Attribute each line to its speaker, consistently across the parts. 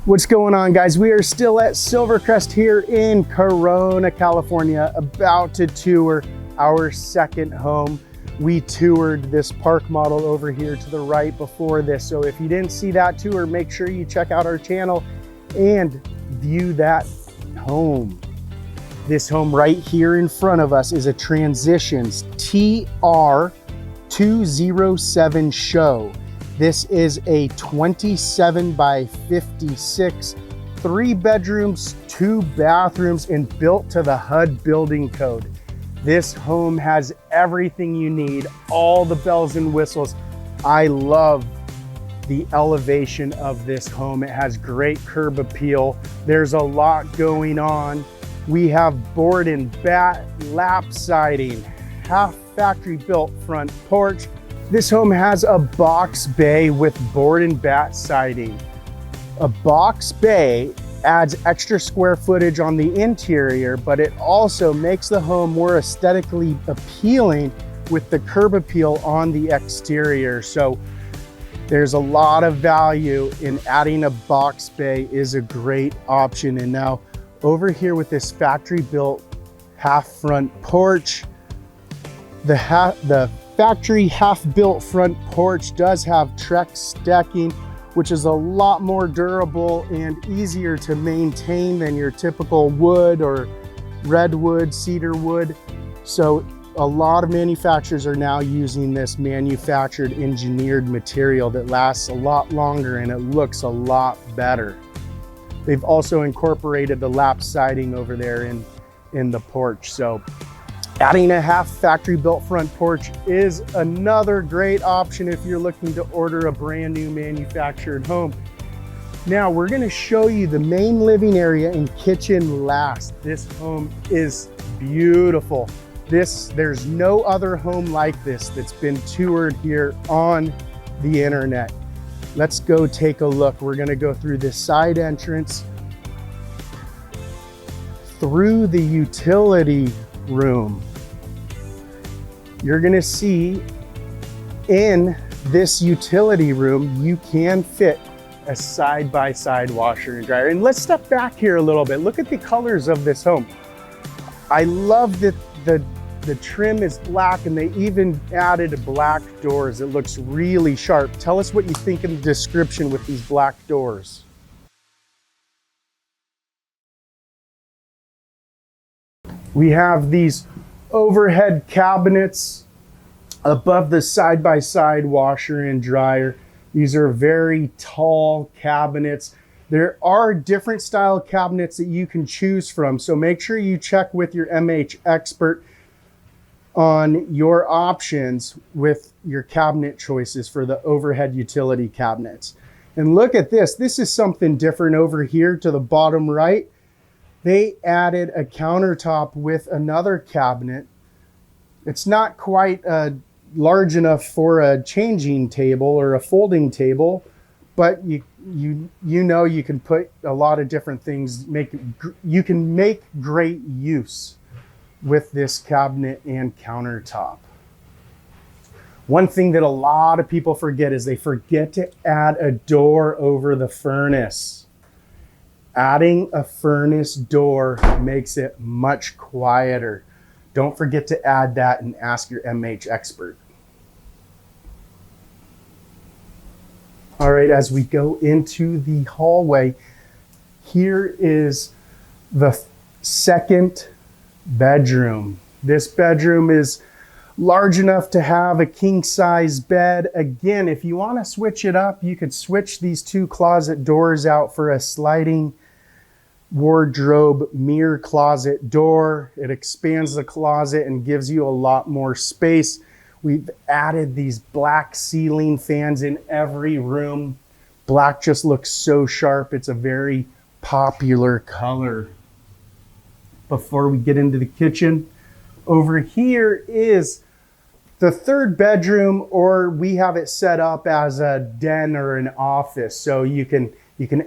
Speaker 1: What's going on, guys? We are still at Silvercrest here in Corona, California, about to tour our second home. We toured this park model over here to the right before this. So if you didn't see that tour, make sure you check out our channel and view that home. This home right here in front of us is a Transitions TR 207 show. This is a 27 by 56, 3 bedrooms, 2 bathrooms, and built to the HUD building code. This home has everything you need, all the bells and whistles. I love the elevation of this home. It has great curb appeal. There's a lot going on. We have board and bat lap siding, half factory built front porch. This home has a box bay with board and bat siding. A box bay adds extra square footage on the interior, but it also makes the home more aesthetically appealing with the curb appeal on the exterior. So there's a lot of value in adding a box bay is a great option. And now over here with this factory built half front porch, the factory half-built front porch does have Trex decking, which is a lot more durable and easier to maintain than your typical wood or redwood, cedar wood. So a lot of manufacturers are now using this manufactured engineered material that lasts a lot longer and it looks a lot better. They've also incorporated the lap siding over there in the porch. So adding a half factory built front porch is another great option if you're looking to order a brand new manufactured home. Now we're going to show you the main living area and kitchen last. This home is beautiful. There's no other home like this that's been toured here on the internet. Let's go take a look. We're going to go through this side entrance, through the utility room. You're gonna see in this utility room, you can fit a side-by-side washer and dryer. And let's step back here a little bit. Look at the colors of this home. I love that the trim is black and they even added black doors. It looks really sharp. Tell us what you think in the description with these black doors. We have these overhead cabinets above the side-by-side washer and dryer. These are very tall cabinets. There are different style cabinets that you can choose from, so make sure you check with your MH expert on your options with your cabinet choices for the overhead utility cabinets. And look at this. This is something different over here to the bottom right. They added a countertop with another cabinet. It's not quite large enough for a changing table or a folding table, but you know you can put a lot of different things. You can make great use with this cabinet and countertop. One thing that a lot of people forget is they forget to add a door over the furnace. Adding a furnace door makes it much quieter. Don't forget to add that and ask your MH expert. All right, as we go into the hallway, here is the second bedroom. This bedroom is large enough to have a king size bed. Again, if you want to switch it up, you could switch these 2 closet doors out for a sliding wardrobe mirror closet door. It expands the closet and gives you a lot more space. We've added these black ceiling fans in every room. Black just looks so sharp. It's a very popular color. Before we get into the kitchen, over here is the third bedroom, or we have it set up as a den or an office. So you can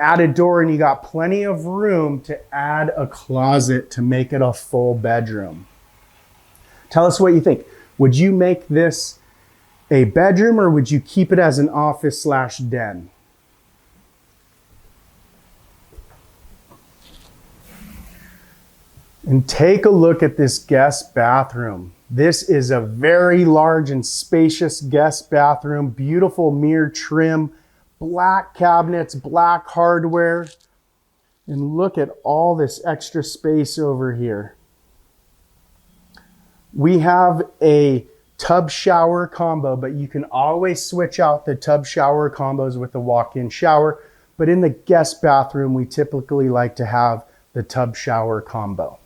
Speaker 1: add a door and you got plenty of room to add a closet to make it a full bedroom. Tell us what you think. Would you make this a bedroom or would you keep it as an office/den? And take a look at this guest bathroom. This is a very large and spacious guest bathroom, beautiful mirror trim, black cabinets, black hardware. And look at all this extra space over here. We have a tub shower combo, but you can always switch out the tub shower combos with the walk-in shower. But in the guest bathroom, we typically like to have the tub shower combo.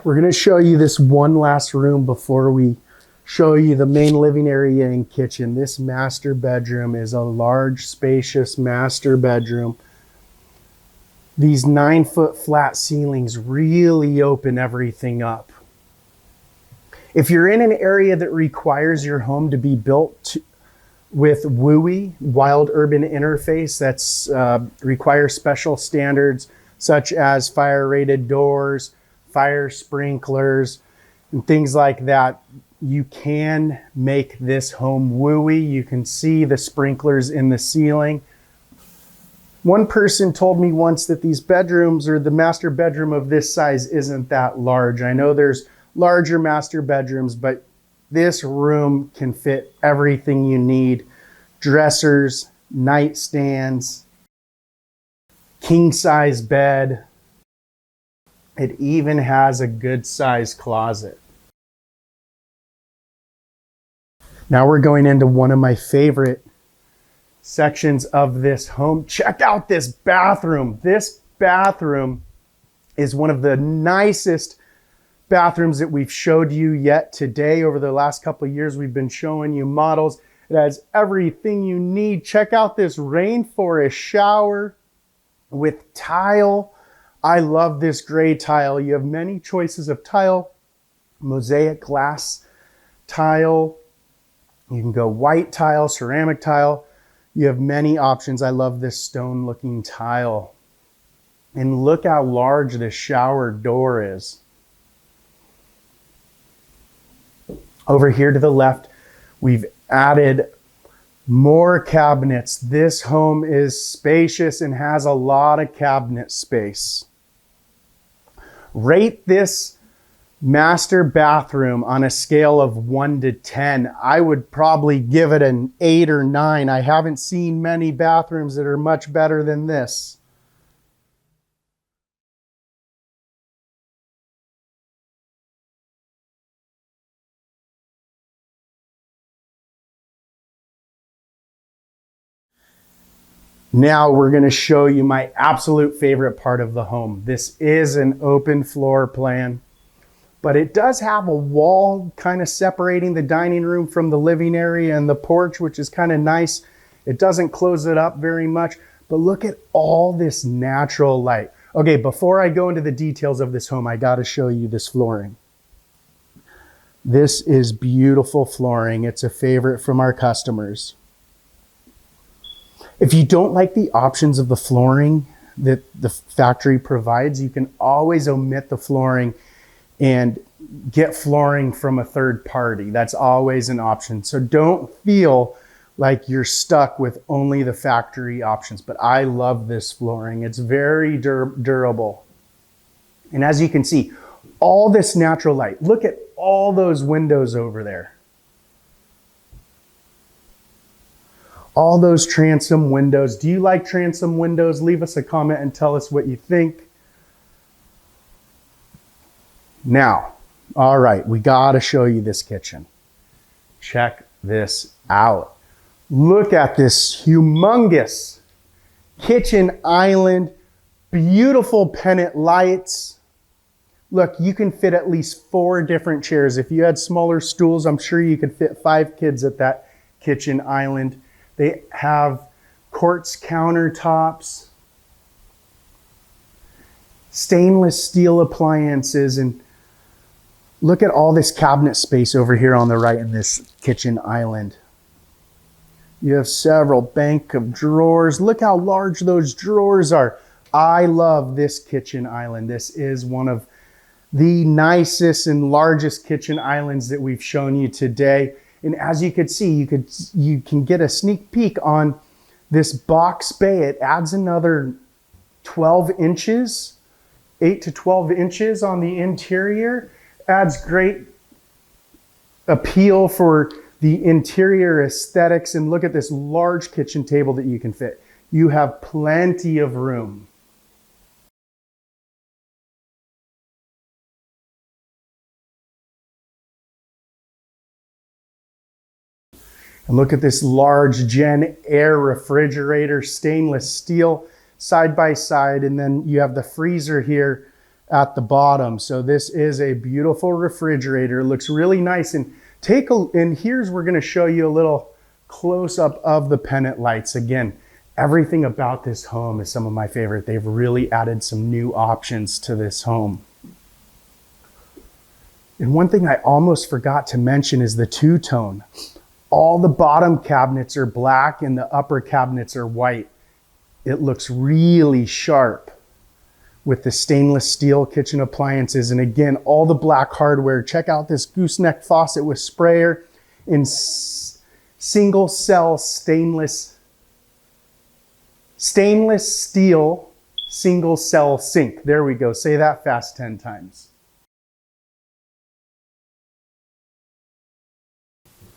Speaker 1: We're going to show you this one last room before we show you the main living area and kitchen. This master bedroom is a large, spacious master bedroom. These 9-foot flat ceilings really open everything up. If you're in an area that requires your home to be built with WUI, Wild Urban Interface, that's requires special standards such as fire rated doors, fire sprinklers, and things like that, you can make this home WUI. You can see the sprinklers in the ceiling. One person told me once that these bedrooms, or the master bedroom of this size, isn't that large. I know there's larger master bedrooms, but this room can fit everything you need. Dressers, nightstands, king size bed. It even has a good size closet. Now we're going into one of my favorite sections of this home. Check out this bathroom. This bathroom is one of the nicest bathrooms that we've showed you yet today. Over the last couple of years, we've been showing you models. It has everything you need. Check out this rainforest shower with tile. I love this gray tile. You have many choices of tile, mosaic glass tile. You can go white tile, ceramic tile. You have many options. I love this stone looking tile. And look how large this shower door is. Over here to the left, we've added more cabinets. This home is spacious and has a lot of cabinet space. Rate this master bathroom on a scale of 1 to 10. I would probably give it an 8 or 9. I haven't seen many bathrooms that are much better than this. Now we're going to show you my absolute favorite part of the home. This is an open floor plan, but it does have a wall kind of separating the dining room from the living area and the porch, which is kind of nice. It doesn't close it up very much, but look at all this natural light. Okay, before I go into the details of this home, I got to show you this flooring. This is beautiful flooring. It's a favorite from our customers. If you don't like the options of the flooring that the factory provides, you can always omit the flooring and get flooring from a third party. That's always an option. So don't feel like you're stuck with only the factory options. But I love this flooring. It's very durable. And as you can see, all this natural light. Look at all those windows over there. All those transom windows. Do you like transom windows? Leave us a comment and tell us what you think. Now, all right, we gotta show you this kitchen. Check this out. Look at this humongous kitchen island, beautiful pennant lights. Look, you can fit at least 4 different chairs. If you had smaller stools, I'm sure you could fit 5 kids at that kitchen island. They have quartz countertops, stainless steel appliances, and look at all this cabinet space over here on the right in this kitchen island. You have several bank of drawers. Look how large those drawers are. I love this kitchen island. This is one of the nicest and largest kitchen islands that we've shown you today. And as you could see, you can get a sneak peek on this box bay. It adds another 12 inches, 8 to 12 inches on the interior. Adds great appeal for the interior aesthetics. And look at this large kitchen table that you can fit. You have plenty of room. And look at this large Gen Air refrigerator, stainless steel, side by side. And then you have the freezer here at the bottom. So this is a beautiful refrigerator. It looks really nice. And here's, we're going to show you a little close up of the pendant lights. Again, everything about this home is some of my favorite. They've really added some new options to this home. And one thing I almost forgot to mention is the two-tone. All the bottom cabinets are black and the upper cabinets are white. It looks really sharp with the stainless steel kitchen appliances. And again, all the black hardware. Check out this gooseneck faucet with sprayer and single cell stainless steel single cell sink. There we go. Say that fast 10 times.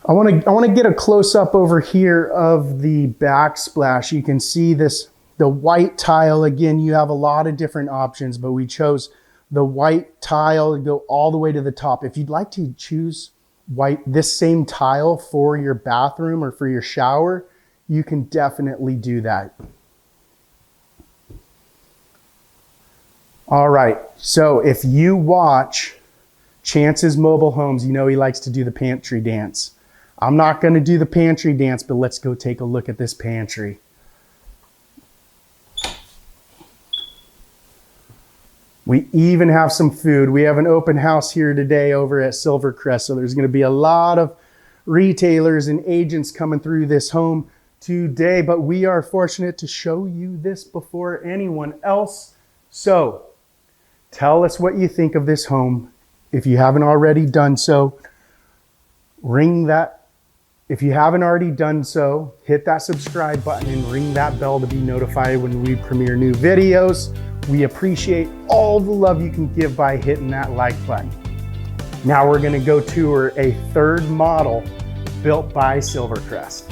Speaker 1: I want to get a close up over here of the backsplash. You can see the white tile. Again, you have a lot of different options, but we chose the white tile to go all the way to the top. If you'd like to choose this same tile for your bathroom or for your shower, you can definitely do that. All right, so if you watch Chance's Mobile Homes, you know he likes to do the pantry dance. I'm not going to do the pantry dance, but let's go take a look at this pantry. We even have some food. We have an open house here today over at Silvercrest, so there's going to be a lot of retailers and agents coming through this home today, but we are fortunate to show you this before anyone else. So tell us what you think of this home. If you haven't already done so, if you haven't already done so, hit that subscribe button and ring that bell to be notified when we premiere new videos. We appreciate all the love you can give by hitting that like button. Now we're going to go tour a third model built by Silvercrest.